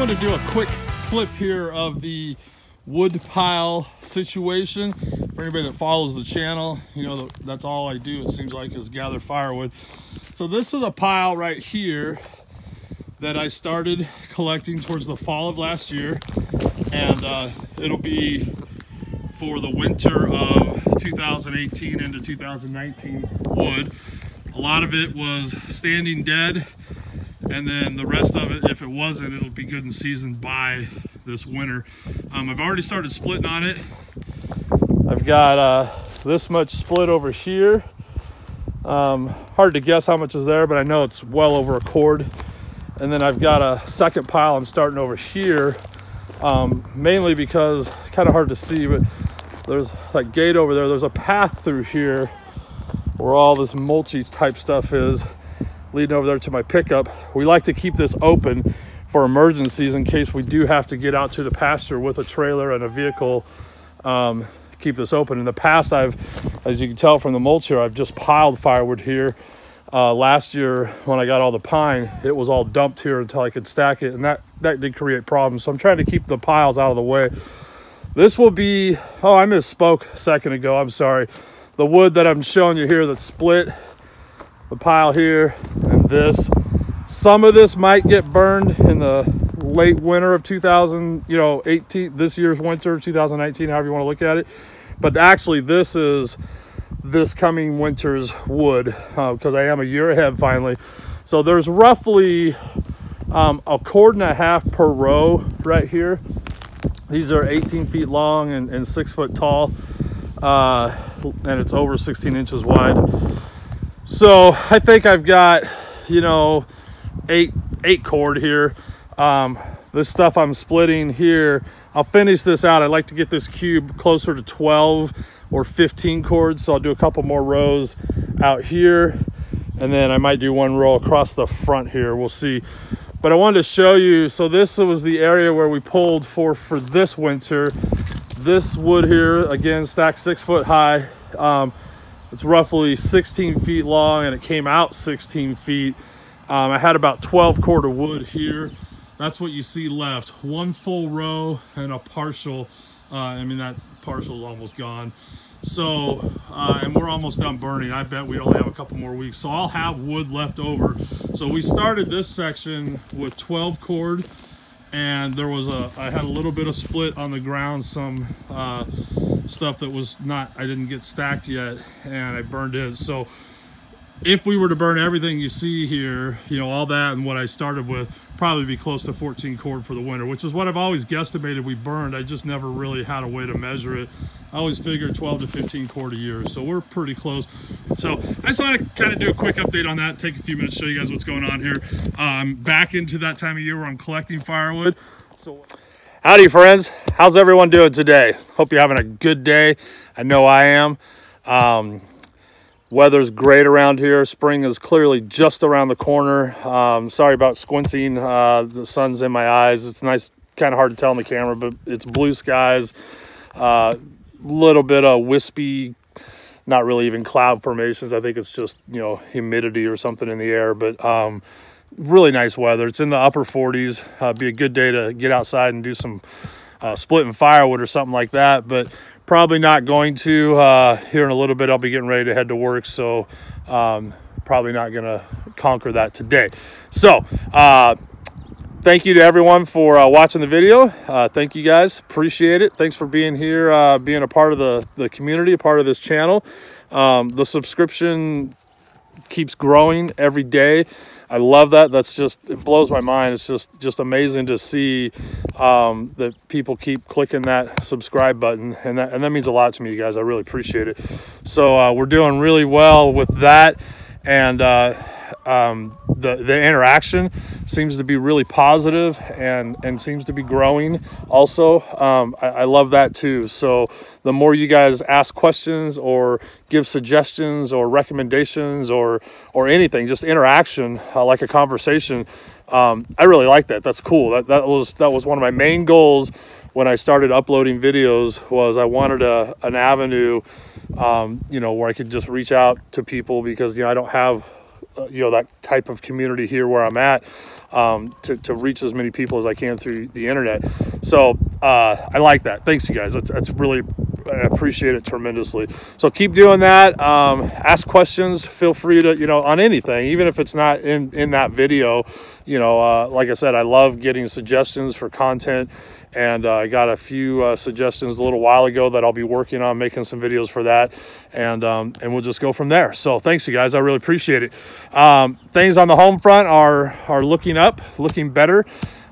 wanted to do a quick clip here of the wood pile situation. For anybody that follows the channel, you know that's all I do, it seems like, is gather firewood. So this is a pile right here that I started collecting towards the fall of last year, and it'll be for the winter of 2018 into 2019 wood. A lot of it was standing dead, and then the rest of it, if it wasn't, it'll be good and seasoned by this winter. I've already started splitting on it. I've got this much split over here. Hard to guess how much is there, but I know it's well over a cord. And then I've got a second pile I'm starting over here, mainly because kind of hard to see, but there's that gate over there. There's a path through here where all this mulchy type stuff is, leading over there to my pickup. We like to keep this open for emergencies in case we do have to get out to the pasture with a trailer and a vehicle. Keep this open. In the past, as you can tell from the mulch here, I've just piled firewood here. Last year when I got all the pine, it was all dumped here until I could stack it, and that did create problems. So I'm trying to keep the piles out of the way. This will be, oh, I misspoke a second ago, I'm sorry. The wood that I'm showing you here that's split, the pile here and this, some of this might get burned in the late winter of 2018, this year's winter, 2019, however you want to look at it. But actually this is this coming winter's wood, because I am a year ahead finally. So there's roughly a cord and a half per row right here. These are 18 feet long and 6 foot tall, and it's over 16 inches wide. So I think I've got, you know, eight cord here. This stuff I'm splitting here, I'll finish this out. I'd like to get this cube closer to 12 or 15 cords, so I'll do a couple more rows out here, and then I might do one row across the front here, we'll see. But I wanted to show you, so this was the area where we pulled for this winter. This wood here, again, stacked 6 foot high. It's roughly 16 feet long, and it came out 16 feet. I had about 12 cord of wood here. That's what you see left. One full row and a partial. I mean, that partial is almost gone. So, and we're almost done burning. I bet we only have a couple more weeks. So I'll have wood left over. So we started this section with 12 cord, and there was I had a little bit of split on the ground, some stuff that was not, I didn't get stacked yet, and I burned it. So if we were to burn everything you see here, you know, all that and what I started with, probably be close to 14 cord for the winter, which is what I've always guesstimated we burned. I just never really had a way to measure it. I always figured 12 to 15 cord a year, so we're pretty close. So I just want to kind of do a quick update on that, take a few minutes to show you guys what's going on here. I'm back into that time of year where I'm collecting firewood. So howdy friends, how's everyone doing today? Hope you're having a good day. I know I am. Weather's great around here. Spring is clearly just around the corner. Sorry about squinting. The sun's in my eyes. It's nice, kind of hard to tell on the camera, but it's blue skies. Little bit of wispy, not really even cloud formations. I think it's just, you know, humidity or something in the air, but really nice weather. It's in the upper 40s. Be a good day to get outside and do some splitting firewood or something like that, but probably not going to. Here in a little bit I'll be getting ready to head to work, so probably not gonna conquer that today. So thank you to everyone for watching the video. Thank you guys, appreciate it. Thanks for being here, being a part of the community, a part of this channel. The subscription keeps growing every day. I love that. That's just, it blows my mind. It's just amazing to see that people keep clicking that subscribe button, and that means a lot to me, you guys. I really appreciate it. So we're doing really well with that, and the interaction seems to be really positive and seems to be growing also. I love that too. So the more you guys ask questions or give suggestions or recommendations or anything, just interaction, like a conversation, I really like that. That's cool. That was one of my main goals when I started uploading videos, was I wanted an avenue, you know, where I could just reach out to people, because, you know, I don't have you know, that type of community here where I'm at, to reach as many people as I can through the internet. So I like that. Thanks, you guys. That's really, I appreciate it tremendously. So keep doing that. Ask questions. Feel free to, you know, on anything, even if it's not in that video. You know, like I said, I love getting suggestions for content, and I got a few suggestions a little while ago that I'll be working on making some videos for that, and we'll just go from there. So thanks, you guys. I really appreciate it. Things on the home front are looking up, looking better.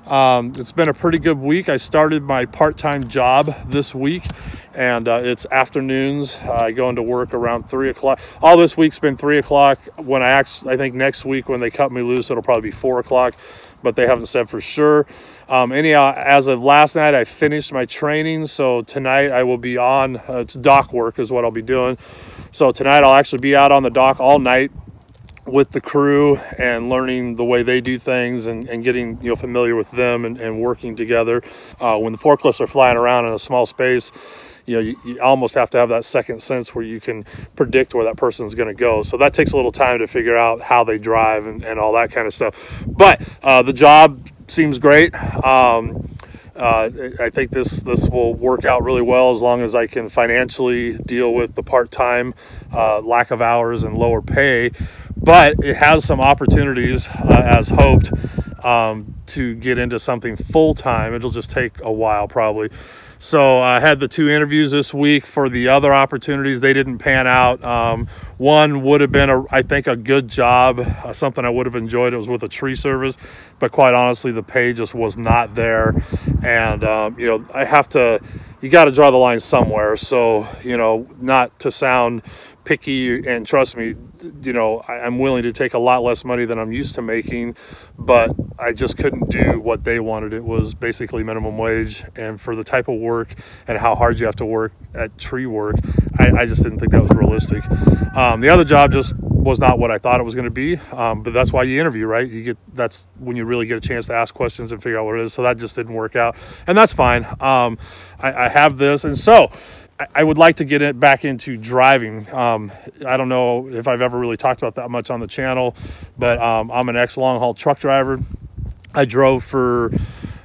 It's been a pretty good week. I started my part-time job this week, and it's afternoons. I go into work around 3 o'clock. All this week's been 3 o'clock. When I think next week when they cut me loose, it'll probably be 4 o'clock, but they haven't said for sure. Anyhow, as of last night, I finished my training. So tonight I will be on, it's dock work is what I'll be doing. So tonight I'll actually be out on the dock all night with the crew and learning the way they do things, and getting, you know, familiar with them and working together. When the forklifts are flying around in a small space, you know, you almost have to have that second sense where you can predict where that person's going to go. So that takes a little time to figure out how they drive and all that kind of stuff. But the job seems great. I think this will work out really well as long as I can financially deal with the part-time, lack of hours and lower pay. But it has some opportunities, as hoped, to get into something full-time. It'll just take a while probably. So I had the 2 interviews this week for the other opportunities. They didn't pan out. One would have been, I think, a good job, something I would have enjoyed. It was with a tree service, but quite honestly, the pay just was not there. And, you know, you got to draw the line somewhere. So, you know, not to sound picky, and trust me, you know, I'm willing to take a lot less money than I'm used to making, but I just couldn't do what they wanted. It was basically minimum wage, and for the type of work and how hard you have to work at tree work, I just didn't think that was realistic. The other job just was not what I thought it was going to be, but that's why you interview, right? That's when you really get a chance to ask questions and figure out what it is. So that just didn't work out, and that's fine. I have this, and so I would like to get it back into driving. I don't know if I've ever really talked about that much on the channel, but I'm an ex-long haul truck driver. I drove for,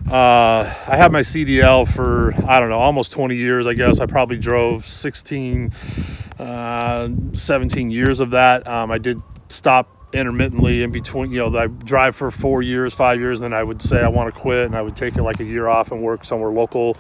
I had my CDL for, I don't know, almost 20 years, I guess. I probably drove 17 years of that. I did stop intermittently in between, you know, I drive for 4 years, 5 years, and then I would say I want to quit, and I would take it like a year off and work somewhere local.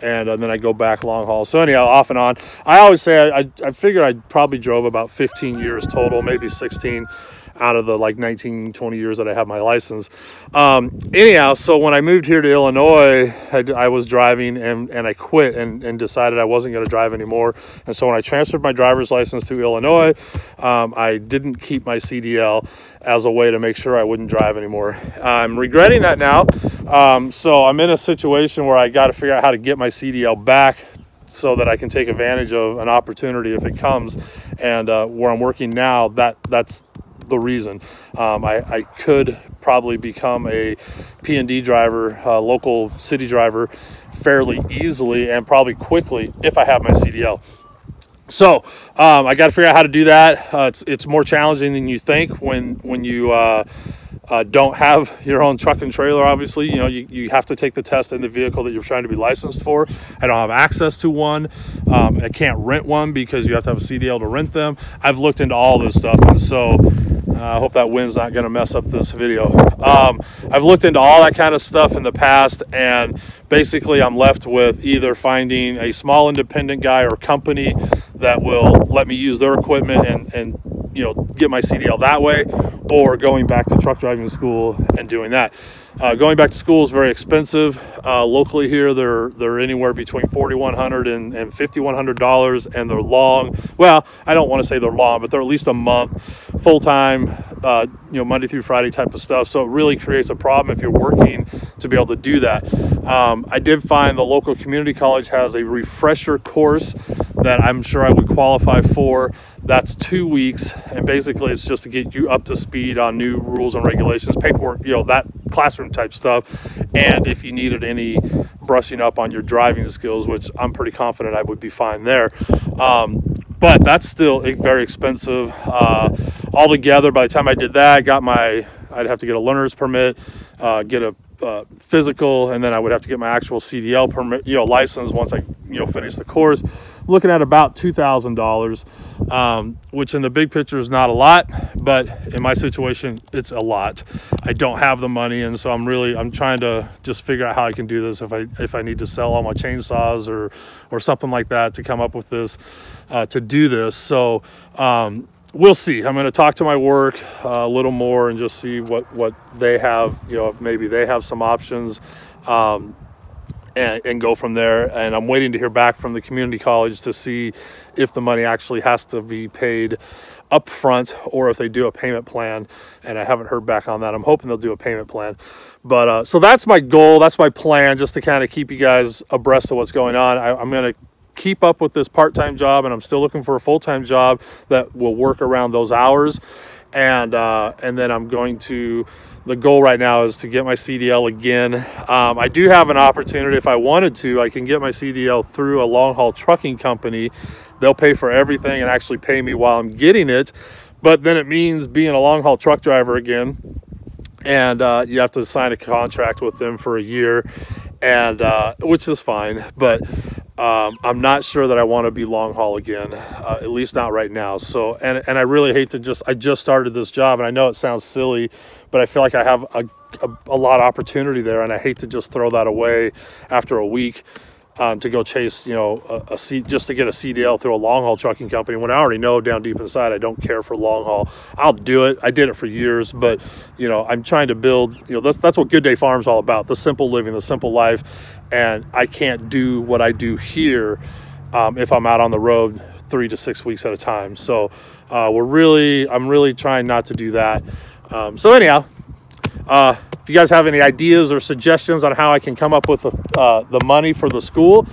And then I go back long haul. So anyhow, off and on. I always say I figured I probably drove about 15 years total, maybe 16 out of the like 19, 20 years that I have my license. Anyhow, so when I moved here to Illinois, I was driving, and I quit and decided I wasn't going to drive anymore. And so when I transferred my driver's license to Illinois, I didn't keep my CDL as a way to make sure I wouldn't drive anymore. I'm regretting that now. So I'm in a situation where I got to figure out how to get my CDL back so that I can take advantage of an opportunity if it comes. And where I'm working now, that's the reason. I could probably become a P&D driver, local city driver, fairly easily and probably quickly if I have my CDL. So I got to figure out how to do that. It's more challenging than you think when you don't have your own truck and trailer. Obviously, you know, you have to take the test in the vehicle that you're trying to be licensed for. I don't have access to one. I can't rent one because you have to have a CDL to rent them. I've looked into all this stuff, and so I hope that wind's not going to mess up this video. I've looked into all that kind of stuff in the past, and basically I'm left with either finding a small independent guy or company that will let me use their equipment and you know, get my CDL that way, or going back to truck driving school and doing that. Going back to school is very expensive. Locally here, they're anywhere between $4,100 and $5,100, and they're long. Well, I don't want to say they're long, but they're at least a month, full-time, you know, Monday through Friday type of stuff. So it really creates a problem if you're working to be able to do that. I did find the local community college has a refresher course that I'm sure I would qualify for. That's 2 weeks, and basically it's just to get you up to speed on new rules and regulations, paperwork, you know, that classroom type stuff, and if you needed any brushing up on your driving skills, which I'm pretty confident I would be fine there. But that's still very expensive. all together, by the time I did that, I'd have to get a learner's permit, get a physical, and then I would have to get my actual CDL permit, license once I, finish the course. I'm looking at about $2,000, which in the big picture is not a lot, but in my situation, it's a lot. I don't have the money, and so I'm trying to just figure out how I can do this if I need to sell all my chainsaws or something like that to come up with this, to do this. So, we'll see. I'm going to talk to my work a little more and just see what they have, if maybe they have some options, and go from there. And I'm waiting to hear back from the community college to see if the money actually has to be paid up front or if they do a payment plan, and I haven't heard back on that. I'm hoping they'll do a payment plan. But so that's my goal, that's my plan, just to kind of keep you guys abreast of what's going on. I'm going to keep up with this part-time job, and I'm still looking for a full-time job that will work around those hours. And then I'm going to, the goal right now is to get my CDL again. I do have an opportunity, if I wanted to, I can get my CDL through a long-haul trucking company. They'll pay for everything and actually pay me while I'm getting it. But then it means being a long-haul truck driver again, and you have to sign a contract with them for a year, and which is fine. But I'm not sure that I want to be long haul again, at least not right now. So, and I really hate to I just started this job, and I know it sounds silly, but I feel like I have a lot of opportunity there, and I hate to just throw that away after a week, to go chase, just to get a CDL through a long haul trucking company, when I already know down deep inside I don't care for long haul. I'll do it. I did it for years, but I'm trying to build, that's what Good Day Farm's all about, the simple living, the simple life. And I can't do what I do here if I'm out on the road 3 to 6 weeks at a time. So I'm really trying not to do that. So anyhow, if you guys have any ideas or suggestions on how I can come up with the money for the school,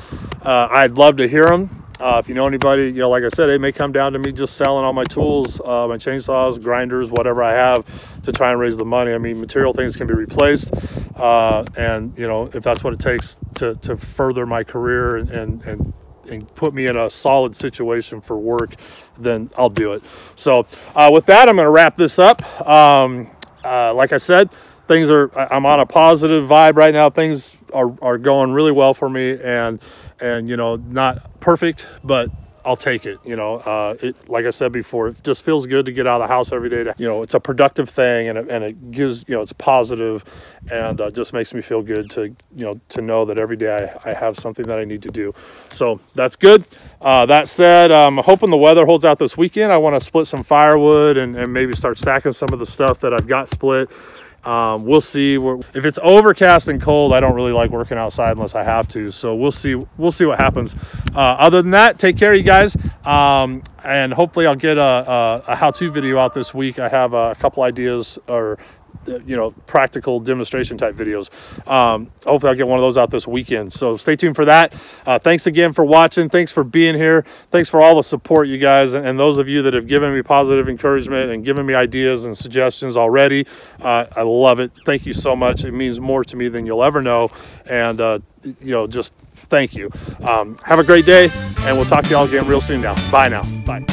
I'd love to hear them. If you know anybody, like I said, it may come down to me just selling all my tools, my chainsaws, grinders, whatever I have, to try and raise the money. I mean, material things can be replaced, and if that's what it takes to further my career and put me in a solid situation for work, then I'll do it. So with that, I'm going to wrap this up. Like I said, I'm on a positive vibe right now. Things are going really well for me, and not perfect, but I'll take it. Like I said before, it just feels good to get out of the house every day. It's a productive thing, and it gives, it's positive, and just makes me feel good to know that every day I have something that I need to do. So that's good. That said, I'm hoping the weather holds out this weekend. I want to split some firewood and maybe start stacking some of the stuff that I've got split. We'll see. If it's overcast and cold, I don't really like working outside unless I have to. So we'll see what happens. Other than that, take care, you guys. And hopefully I'll get a how-to video out this week. I have a couple ideas, or practical demonstration type videos. Hopefully I'll get one of those out this weekend. So stay tuned for that. Thanks again for watching. Thanks for being here. Thanks for all the support, you guys, and those of you that have given me positive encouragement and given me ideas and suggestions already. I love it. Thank you so much. It means more to me than you'll ever know. And just thank you. Have a great day, and we'll talk to y'all again real soon now. Bye now. Bye.